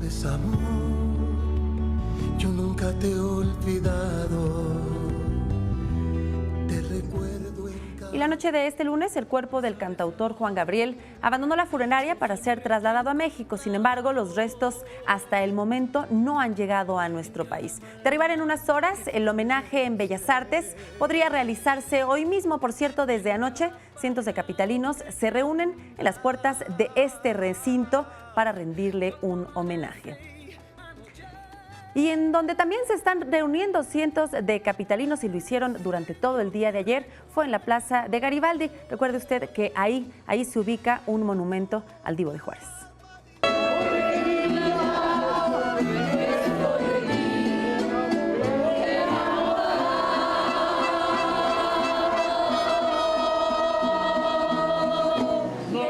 recuerdes, amor, yo nunca te he olvidado. Te recuerdo en cada... Y la noche de este lunes, el cuerpo del cantautor Juan Gabriel abandonó la funeraria para ser trasladado a México. Sin embargo, los restos hasta el momento no han llegado a nuestro país. De arribar en unas horas, el homenaje en Bellas Artes podría realizarse hoy mismo. Por cierto, desde anoche, cientos de capitalinos se reúnen en las puertas de este recinto para rendirle un homenaje. Y en donde también se están reuniendo cientos de capitalinos y lo hicieron durante todo el día de ayer, fue en la Plaza de Garibaldi. Recuerde usted que ahí se ubica un monumento al Divo de Juárez.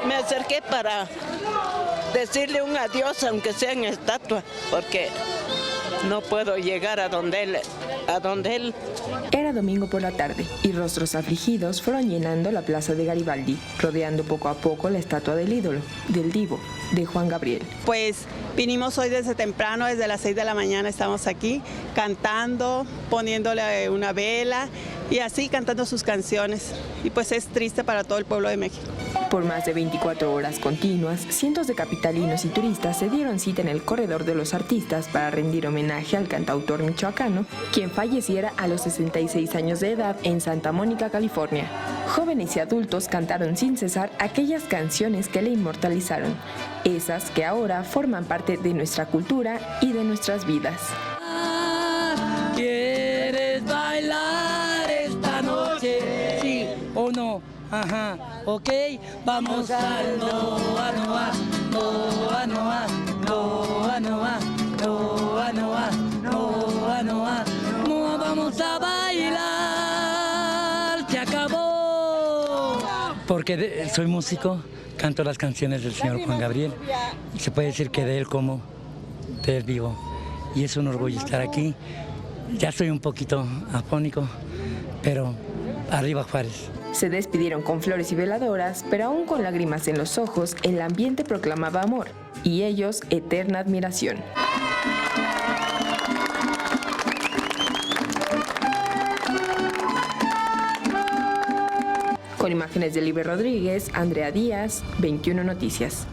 Me acerqué para decirle un adiós, aunque sea en estatua, porque no puedo llegar a donde él. Era domingo por la tarde y rostros afligidos fueron llenando la plaza de Garibaldi, rodeando poco a poco la estatua del ídolo, del divo, de Juan Gabriel. Pues vinimos hoy desde temprano, desde las 6 de la mañana estamos aquí cantando, poniéndole una vela y así cantando sus canciones. Y pues es triste para todo el pueblo de México. Por más de 24 horas continuas, cientos de capitalinos y turistas se dieron cita en el corredor de los artistas para rendir homenaje al cantautor michoacano, quien falleciera a los 66 años de edad en Santa Mónica, California. Jóvenes y adultos cantaron sin cesar aquellas canciones que le inmortalizaron, esas que ahora forman parte de nuestra cultura y de nuestras vidas. ¿Quieres bailar esta noche? ¿Sí o no? Ajá, ok, vamos al Noa, Noa, Noa, Noa, Noa, Noa, Noa, Noa, Noa, Noa, Noa, vamos a bailar, se acabó. Porque soy músico, canto las canciones del señor Juan Gabriel, se puede decir que de él como de él vivo, y es un orgullo estar aquí. Ya estoy un poquito afónico, pero arriba Juárez. Se despidieron con flores y veladoras, pero aún con lágrimas en los ojos, el ambiente proclamaba amor, y ellos eterna admiración. Con imágenes de Libre Rodríguez, Andrea Díaz, 21 Noticias.